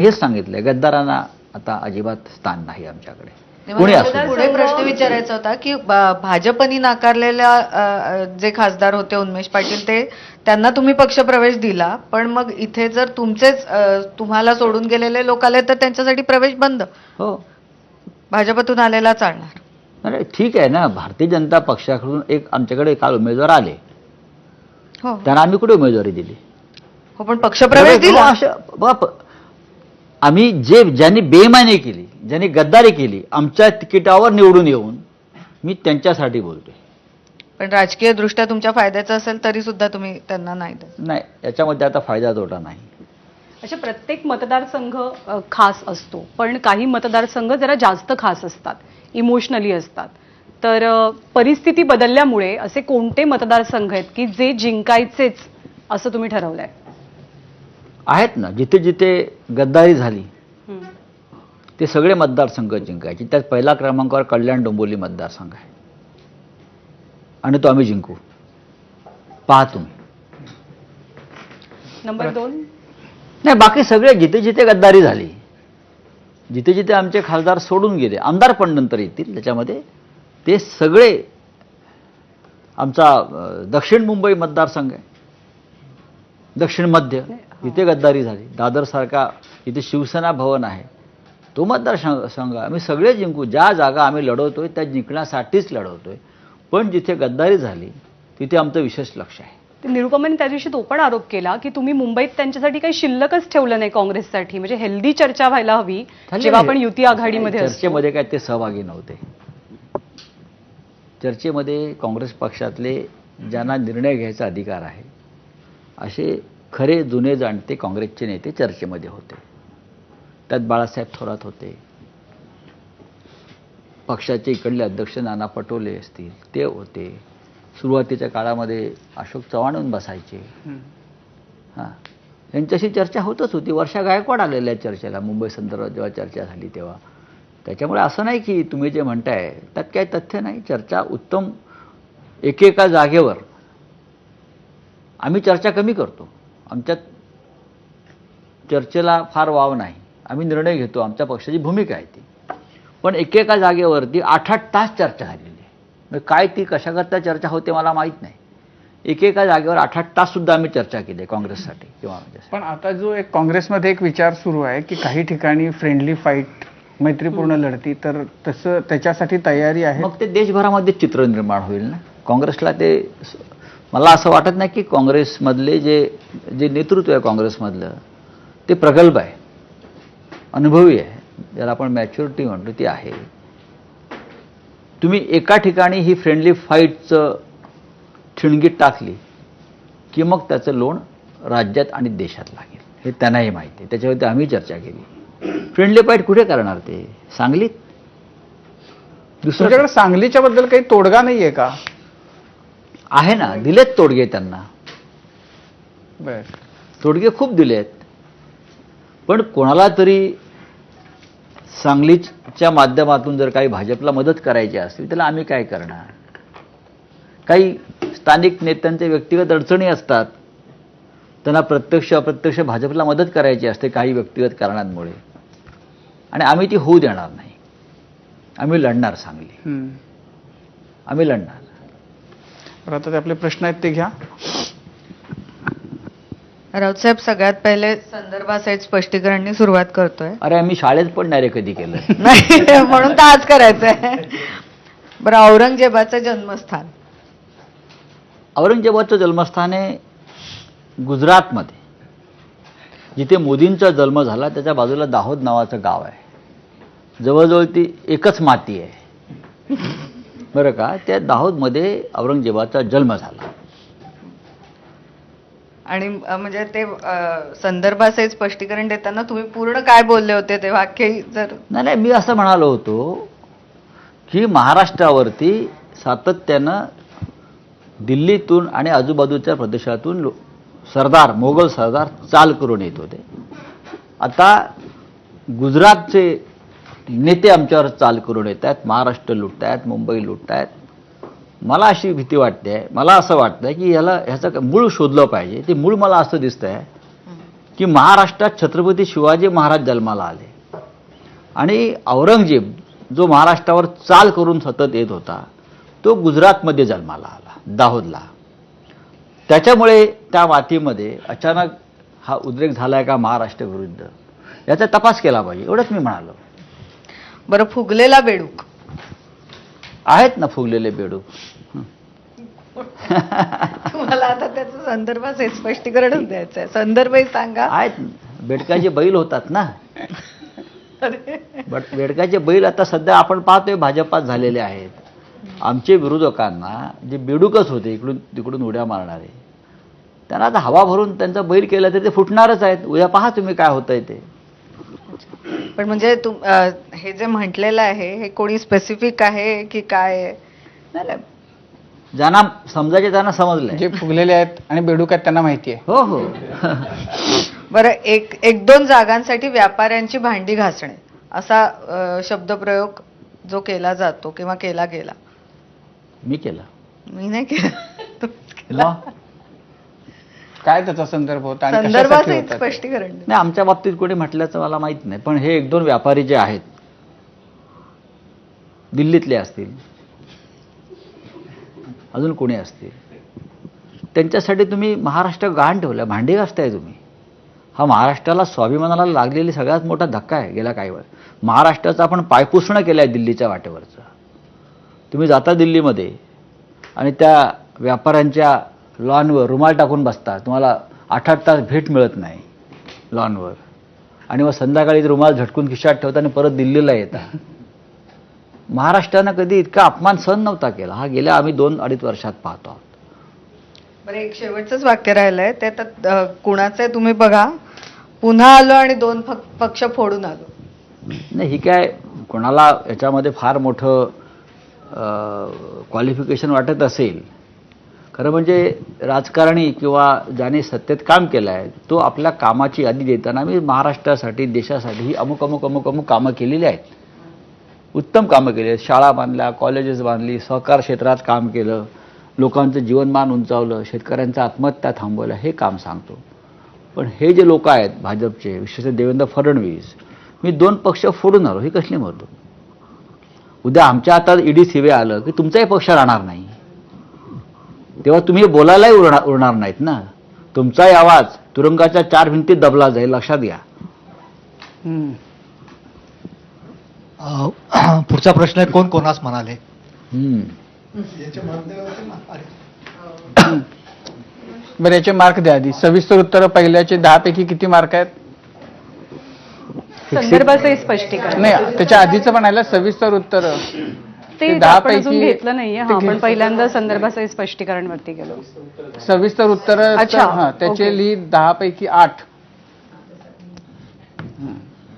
हेच सांगितलंय, गद्दारांना आता अजिबात स्थान नाही आमच्याकडे, कोणी असू दे. पुढे प्रश्न विचारायचा होता की भाजपनी नाकारलेल्या जे खासदार होते उन्मेष पाटील, ते त्यांना तुम्ही पक्षप्रवेश दिला, पण मग इथे जर तुमचेच तुम्हाला सोडून गेलेले लोक आले तर त्यांच्यासाठी प्रवेश बंद, हो, भाजपतून आलेला चालणार? अरे ठीक आहे ना, भारतीय जनता पक्षाकडून एक आमच्याकडे काल उमेदवार आले, हो त्यांना आम्ही कुठे उमेदवारी दिली? हो, पण पक्षप्रवेश दिला. आम्ही ज्यांनी बेईमानी केली, ज्यांनी गद्दारी केली, आमच्या तिकिटावर निवडून येऊन, मी त्यांच्यासाठी बोलतोय. पण राजकीय दृष्ट्या तुमच्या फायद्याचं असेल तरी सुद्धा तुम्ही त्यांना नाही देत. नाही, याच्यामध्ये आता फायदा तोटा नाही. अशा प्रत्येक मतदारसंघ खास असतो, पण काही मतदारसंघ जरा जास्त खास असतात, इमोशनली असतात. तर परिस्थिती बदलल्यामुळे असे कोणते मतदारसंघ आहेत की जे जिंकायचेच असं तुम्ही ठरवलंय? आहेत ना, जिथे जिथे गद्दारी झाली ते सगळे मतदारसंघ जिंकायचे. त्यात पहिला क्रमांकावर कल्याण डोंबिवली मतदारसंघ आहे आणि तो आम्ही जिंकू, पहा तुम्ही. नंबर 2? नाही, बाकी सगळे जिथे जिथे गद्दारी झाली, जिथे जिथे आमचे खासदार सोडून गेले, आमदार पण नंतर येतील त्याच्यामध्ये, ते सगळे आमचा दक्षिण मुंबई मतदारसंघ आहे, दक्षिण मध्य, इथे गद्दारी झाली. दादरसारखा इथे शिवसेना भवन आहे, तो मतदारसंघ आम्ही सगळे जिंकू. ज्या जागा आम्ही लढवतोय त्या जिंकण्यासाठीच लढवतोय, पण जिथे गद्दारी झाली तिथे आमचं विशेष लक्ष आहे. निरुपमांनी त्या दिवशी तो पण आरोप केला की तुम्ही मुंबईत त्यांच्यासाठी काही शिल्लकच ठेवलं नाही काँग्रेससाठी, म्हणजे हेल्दी चर्चा व्हायला हवी जेव्हा आपण युती आघाडीमध्ये असतो. चर्चेमध्ये काय ते सहभागी नव्हते. चर्चेमध्ये काँग्रेस पक्षातले ज्यांना निर्णय घ्यायचा अधिकार आहे असे खरे जुने जाणते काँग्रेसचे नेते चर्चेमध्ये होते. त्यात बाळासाहेब थोरात होते, पक्षाचे इकडले अध्यक्ष नाना पटोले असतील ते होते, सुरुवातीच्या काळामध्ये अशोक चव्हाण येऊन बसायचे. हां, यांच्याशी चर्चा होतच होती. वर्षा गायकवाड आलेल्या चर्चेला, मुंबई संदर्भात जेव्हा चर्चा झाली तेव्हा. त्याच्यामुळे असं नाही की तुम्ही जे म्हणताय त्यात काही तथ्य नाही. चर्चा उत्तम, एकेका जागेवर आम्ही चर्चा कमी करतो, आमच्यात चर्चेला फार वाव नाही, आम्ही निर्णय घेतो, आमच्या पक्षाची भूमिका आहे ती. पण एकेका जागेवरती 8-8 तास चर्चा झालेली आहे. म्हणजे काय ती कशाकरता चर्चा होते मला माहीत नाही. एकेका जागेवर 8-8 तास सुद्धा आम्ही चर्चा केली काँग्रेससाठी किंवा पण आता जो एक काँग्रेसमध्ये एक विचार सुरू आहे की काही ठिकाणी फ्रेंडली फाईट, मैत्रीपूर्ण लढती, तर तसं त्याच्यासाठी तयारी आहे. मग ते देशभरामध्ये चित्र निर्माण होईल ना. काँग्रेसला ते, मला असं वाटत नाही की काँग्रेसमधले जे नेतृत्व आहे काँग्रेसमधलं ते प्रगल्भ आहे, अनुभवी आहे, ज्याला आपण मॅच्युरिटी म्हणतो ती आहे. तुम्ही एका ठिकाणी ही फ्रेंडली फाईटचं ठिणगीत टाकली की मग त्याचं लोण राज्यात आणि देशात लागेल, हे त्यांनाही माहिती आहे. त्याच्यावरती आम्ही चर्चा केली. फ्रेंडली फाईट कुठे करणार ते? सांगलीत? दुसऱ्याकडे सांगलीच्या बद्दल काही तोडगा नाही आहे का? आहे ना, दिलेत तोडगे त्यांना, बर, तोडगे खूप दिलेत. पण कोणाला तरी सांगलीच्या माध्यमातून जर काही भाजपला मदत करायची असेल त्याला आम्ही काय करणार? काही स्थानिक नेत्यांचे व्यक्तिगत अडचणी असतात, त्यांना प्रत्यक्ष अप्रत्यक्ष भाजपला मदत करायची असते काही व्यक्तिगत कारणांमुळे, आणि आम्ही ती होऊ देणार नाही. आम्ही लढणार सांगली, आम्ही लढणार. तर आता ते आपले प्रश्न आहेत ते घ्या. राऊतसाहेब, सगळ्यात पहिले संदर्भासहित स्पष्टीकरणाने सुरुवात करतोय. अरे आम्ही शाळेत पण नाही रे कधी केलं. नाही, म्हणून तर आज करायचंय. बरं, औरंगजेबाचं जन्मस्थान? औरंगजेबाचं जन्मस्थान आहे गुजरातमध्ये, जिथे मोदींचा जन्म झाला त्याच्या बाजूला दाहोद नावाचं गाव आहे. जवळजवळ ती एकच माती आहे, बरं का. त्या दाहोदमध्ये औरंगजेबाचा जन्म झाला. आणि म्हणजे ते संदर्भासहित स्पष्टीकरण देताना तुम्ही पूर्ण काय बोलले होते ते वाक्य जर? नाही, मी असं म्हणालो होतो की महाराष्ट्रावरती सातत्यानं दिल्लीतून आणि आजूबाजूच्या प्रदेशातून सरदार, मोगल सरदार चाल करून येत होते. आता गुजरातचे नेते आमच्यावर चाल करून येत आहेत, महाराष्ट्र लुटतायत, मुंबई लुटतायत. मला अशी भीती वाटते, मला असं वाटतं की ह्याचं मूळ शोधलं पाहिजे. ते मूळ मला असं दिसतंय की महाराष्ट्रात छत्रपती शिवाजी महाराज जन्माला आले आणि औरंगजेब जो महाराष्ट्रावर चाल करून सतत येत होता तो गुजरातमध्ये जन्माला आला, दाहोदला. त्याच्यामुळे त्या मातीमध्ये अचानक हा उद्रेक झालाय का महाराष्ट्र विरुद्ध, याचा तपास केला पाहिजे, एवढंच मी म्हणालो. बरं, फुगलेला बेडूक आहेत ना फुगलेले बेडूक. तुम्हाला आता त्याचं संदर्भात स्पष्टीकरण द्यायचं आहे, संदर्भही सांगा. आहेत ना. बेडकाचे बैल होतात ना. बट बेडकाचे बैल आता सध्या आपण पाहतोय भाजपात झालेले आहेत. आमचे विरोधकांना जे बेडूकच होते इकडून तिकडून उड्या मारणारे, त्यांना आता हवा भरून त्यांचा बैल केला तर ते फुटणारच आहेत. उद्या पहा तुम्ही काय होतंय ते. पण म्हणजे हे जे म्हटलेलं आहे हे कोणी स्पेसिफिक आहे की काय आहे? नाही नाही, ज्यांना समजायचे त्यांना समजलंय. जे फुगलेले आहेत आणि बेडूक आहेत त्यांना माहिती आहे. हो हो. बरं, एक दोन जागांसाठी व्यापाऱ्यांची भांडी घासणे असा शब्दप्रयोग जो केला जातो किंवा केला गेला, मी केलं. मी नाही केला, तुम्हीच केला. मग? काय त्याचा संदर्भ होता आणि कशासाठी संदर्भाचं होता ते? स्पष्टीकरण द्या. नाही, आमच्या बाबतीत कोणी म्हटल्याचं मला माहित नाही, पण हे 1-2 व्यापारी जे आहेत दिल्लीतले असतील, अजून कोणी असतील, त्यांच्यासाठी तुम्ही महाराष्ट्र गहाण ठेवला, भांडी घासताय तुम्ही. हा महाराष्ट्राला स्वाभिमानाला लागलेली सगळ्यात मोठा धक्का आहे गेल्या काही वेळ. महाराष्ट्राचं आपण पायपुसणं केलं आहे दिल्लीच्या वाटेवरचं. तुम्ही जाता दिल्लीमध्ये आणि त्या व्यापाऱ्यांच्या लॉनवर रुमाल टाकून बसता, तुम्हाला 8-8 तास भेट मिळत नाही लॉनवर, आणि मग संध्याकाळी रुमाल झटकून खिशात ठेवता आणि परत दिल्लीला येता. महाराष्ट्रानं कधी इतका अपमान सहन नव्हता केला, हा गेल्या आम्ही 2-2.5 वर्षात पाहतो आहोत. बरं, एक शेवटचंच वाक्य राहिलंय ते आता कुणाचं आहे तुम्ही बघा. पुन्हा आलो आणि 2 पक्ष फोडून आलो. नाही, ही काय कोणाला याच्यामध्ये फार मोठं क्वालिफिकेशन वाटत असेल, खरं म्हणजे राजकारणी किंवा ज्याने सत्तेत काम केलं आहे तो आपल्या कामाची यादी देताना मी महाराष्ट्रासाठी देशासाठी ही अमुक अमुक अमुक अमुक कामं केलेली आहेत, उत्तम कामं केली आहेत. शाळा बांधल्या, कॉलेजेस बांधली, सहकार क्षेत्रात काम केलं, लोकांचं जीवनमान उंचावलं, शेतकऱ्यांच्या आत्महत्या थांबवल्या, हे काम सांगतो. पण हे जे लोक आहेत भाजपचे, विशेषतः देवेंद्र फडणवीस, मी 2 पक्ष फोडून आलो, ही कसली मर्द. उद्या आमच्या हातात ईडी सीबीआय आलं की तुमचाही पक्ष राहणार नाही, तेव्हा तुम्ही बोलायलाही उरणार नाहीत ना. तुमचाही आवाज तुरुंगाच्या 4 भिंतीत दबला जाईल, लक्षात घ्या. पुढचा प्रश्न आहे, कोण कोणास म्हणाले. बरं, याचे मार्क द्या आधी. सविस्तर उत्तर पहिल्याचे 10 पैकी किती मार्क आहेत? संदर्भाचं स्पष्टीकरण नाही, त्याच्या आधीचं पण आहे सविस्तर उत्तर. ते 10 आपण अजून पैकी घेतलं नाहीये. हा, आपण पहिल्यांदा संदर्भाचं स्पष्टीकरण वरती गेलो. सविस्तर उत्तर अच्छा, त्याचे ओके. लिहित 10 पैकी 8